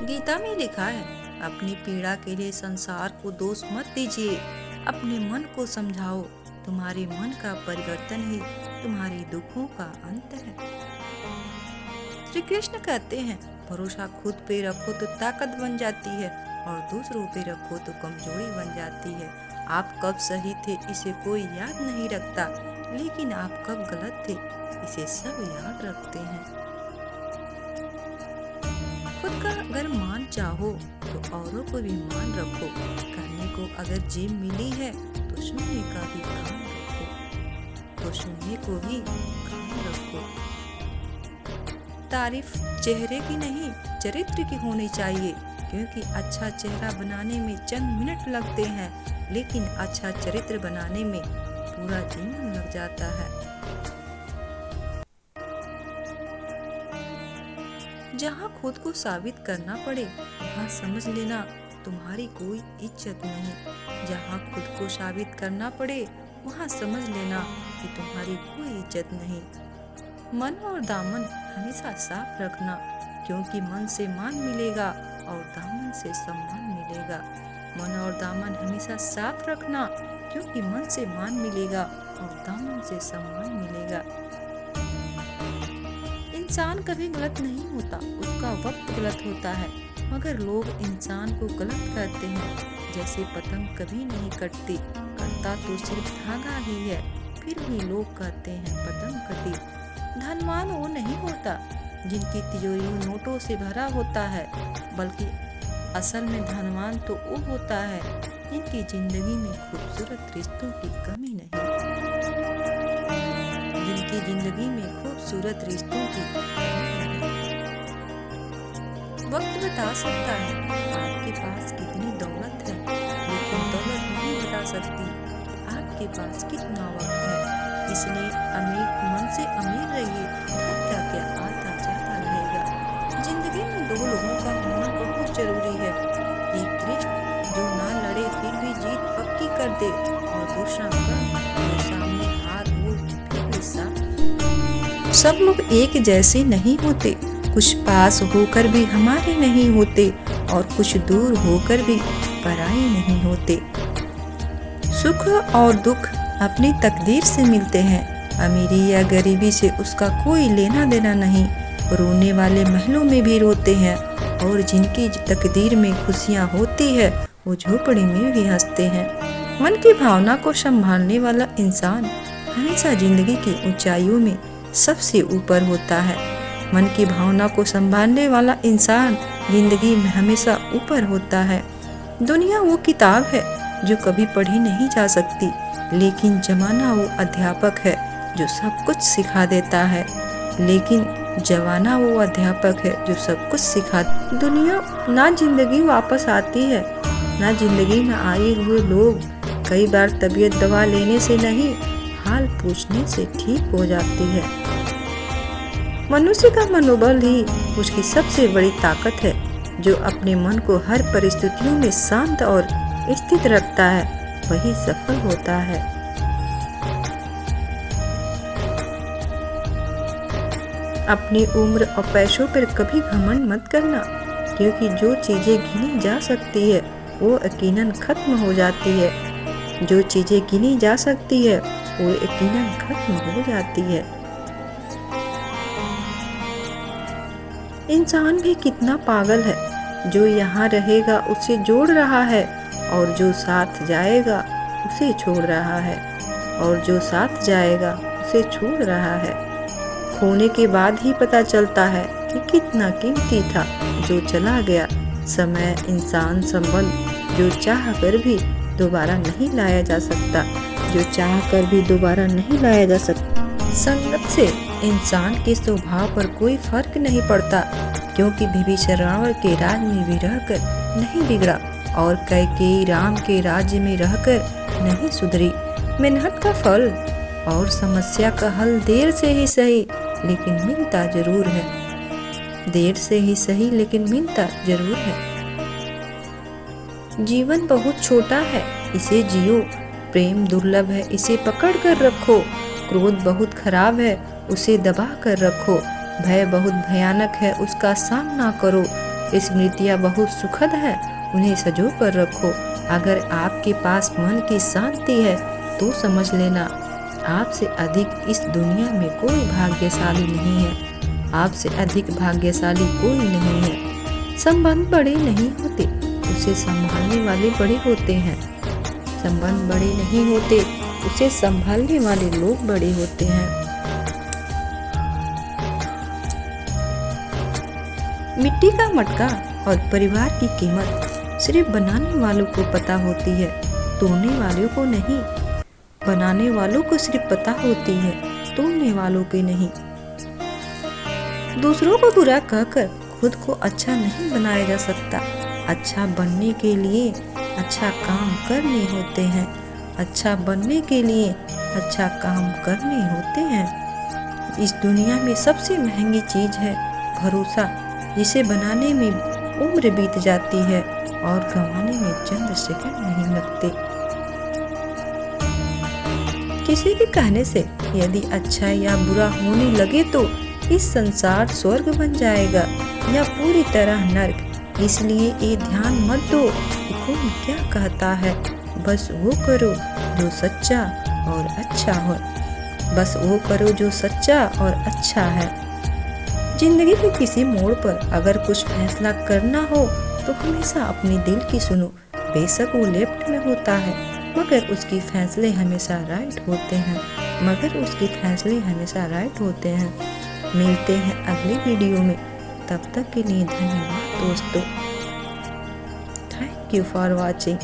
गीता में लिखा है, अपनी पीड़ा के लिए संसार को दोष मत दीजिए, अपने मन को समझाओ। तुम्हारे मन का परिवर्तन ही तुम्हारे दुखों का अंत है। श्री कृष्ण कहते हैं, भरोसा खुद पे रखो तो ताकत बन जाती है और दूसरों पे रखो तो कमजोरी बन जाती है। आप कब सही थे इसे कोई याद नहीं रखता, लेकिन आप कब गलत थे इसे सब याद रखते हैं। खुद का अगर मान चाहो तो औरों को भी मान रखो। कहने को अगर जिम मिली है तो सुनने का भी काम रखो, तो सुनने को भी काम रखो। तारीफ चेहरे की नहीं चरित्र की होनी चाहिए, क्योंकि अच्छा चेहरा बनाने में चंद मिनट लगते हैं, लेकिन अच्छा चरित्र बनाने में पूरा जीवन लग जाता है। जहाँ खुद को साबित करना पड़े वहाँ समझ लेना तुम्हारी कोई इज्जत नहीं। जहाँ खुद को साबित करना पड़े वहाँ समझ लेना कि तुम्हारी कोई इज्जत नहीं। मन और दामन हमेशा साफ रखना, क्योंकि मन से मान मिलेगा और दामन से सम्मान मिलेगा। मन और दामन हमेशा साफ रखना, क्योंकि मन से मान मिलेगा और दामन से सम्मान मिलेगा। इंसान कभी गलत नहीं होता, उसका वक्त गलत होता है, मगर लोग इंसान को गलत कहते हैं। जैसे पतंग कभी नहीं कटती, कटता तो सिर्फ धागा ही है, फिर भी लोग कहते हैं पतंग कटी। धनवान वो नहीं होता जिनकी तिजोरी नोटों से भरा होता है, बल्कि असल में धनवान तो वो होता है जिनकी जिंदगी में खूबसूरत रिश्तों की कमी नहीं, जिनकी जिंदगी में खूबसूरत रिश्तों की वक्त बता सकता है आपके पास कितनी दौलत है, लेकिन दौलत नहीं बता सकती कि आपके पास कितना वक्त है। इसलिए अमीर मन से अमीर रहिए, धन क्या आता जाता रहेगा। जिंदगी में दो लोगों का होना बहुत जरूरी है, एक कृष्ण जो ना लड़े फिर भी जीत पक्की कर दे, और दूसरा कर्ण जो सामने हार हो फिर भी साथ। सब लोग एक जैसे नहीं होते, कुछ पास होकर भी हमारे नहीं होते और कुछ दूर होकर भी पराए नहीं होते। सुख और दुख अपनी तकदीर से मिलते हैं, अमीरी या गरीबी से उसका कोई लेना देना नहीं। रोने वाले महलों में भी रोते हैं, और जिनकी तकदीर में खुशियाँ होती है वो झोपड़ी में भी हंसते हैं। मन की भावना को संभालने वाला इंसान हमेशा जिंदगी की ऊंचाइयों में सबसे ऊपर होता है। मन की भावना को संभालने वाला इंसान जिंदगी में हमेशा ऊपर होता है। दुनिया वो किताब है जो कभी पढ़ी नहीं जा सकती, लेकिन जमाना वो अध्यापक है जो सब कुछ सिखा देता है। लेकिन जमाना वो अध्यापक है जो सब कुछ सिखा। दुनिया ना जिंदगी वापस आती है, ना जिंदगी में आए हुए लोग। कई बार तबीयत दवा लेने से नहीं, हाल पूछने से ठीक हो जाती है। मनुष्य का मनोबल ही उसकी सबसे बड़ी ताकत है, जो अपने मन को हर परिस्थितियों में शांत और स्थित रखता है वही सफल होता है। अपनी उम्र और पैसों पर कभी घमंड मत करना, क्योंकि जो चीजें गिनी जा सकती है वो यकीनन खत्म हो जाती है। जो चीजें गिनी जा सकती है वो यकीनन खत्म हो जाती है। इंसान भी कितना पागल है, जो यहाँ रहेगा उसे जोड़ रहा है, और जो साथ जाएगा उसे छोड़ रहा है, और जो साथ जाएगा उसे छोड़ रहा है। खोने के बाद ही पता चलता है कि कितना कीमती था जो चला गया। समय, इंसान, संबंध जो चाह कर भी दोबारा नहीं लाया जा सकता, जो चाह कर भी दोबारा नहीं लाया जा सकता। संगत से इंसान के स्वभाव पर कोई फर्क नहीं पड़ता, क्योंकि विभीषण रावण के राज में भी रहकर नहीं बिगड़ा, और कैकेयी राम के राज्य में रहकर नहीं सुधरी। मेहनत का फल और समस्या का हल देर से ही सही लेकिन मिलता जरूर है। देर से ही सही लेकिन मिलता जरूर है। जीवन बहुत छोटा है, इसे जियो। प्रेम दुर्लभ है, इसे पकड़ कर रखो। क्रोध बहुत खराब है, उसे दबा कर रखो। भय बहुत भयानक है, उसका सामना करो। स्मृतियाँ बहुत सुखद है, उन्हें सजो कर रखो। अगर आपके पास मन की शांति है तो समझ लेना आपसे अधिक इस दुनिया में कोई भाग्यशाली नहीं है। आपसे अधिक भाग्यशाली कोई नहीं है। संबंध बड़े नहीं होते, उसे संभालने वाले बड़े होते हैं। संबंध बड़े नहीं होते, उसे संभालने वाले लोग बड़े होते हैं। मिट्टी का मटका और परिवार की कीमत सिर्फ बनाने वालों को पता होती है, तोड़ने वालों को नहीं। बनाने वालों को सिर्फ पता होती है, तोड़ने वालों की नहीं। दूसरों को बुरा कहकर खुद को अच्छा नहीं बनाया जा सकता। अच्छा बनने के लिए अच्छा काम करने होते हैं। अच्छा बनने के लिए अच्छा काम करने होते हैं। इस दुनिया में सबसे महंगी चीज है भरोसा, जिसे बनाने में उम्र बीत जाती है और गंवाने में चंद सेकंड नहीं लगते। किसी के कहने से यदि अच्छा या बुरा होने लगे तो इस संसार स्वर्ग बन जाएगा या पूरी तरह नर्क। इसलिए ये ध्यान मत दो कि कौन क्या कहता है, बस वो करो जो सच्चा और अच्छा हो। बस वो करो जो सच्चा और अच्छा है। जिंदगी के किसी मोड़ पर अगर कुछ फैसला करना हो तो हमेशा अपने दिल की सुनो। बेशक वो लेफ्ट में होता है, मगर उसके फैसले हमेशा राइट होते हैं। मिलते हैं अगली वीडियो में। तब तक के लिए धन्यवाद दोस्तों। Thank you for watching.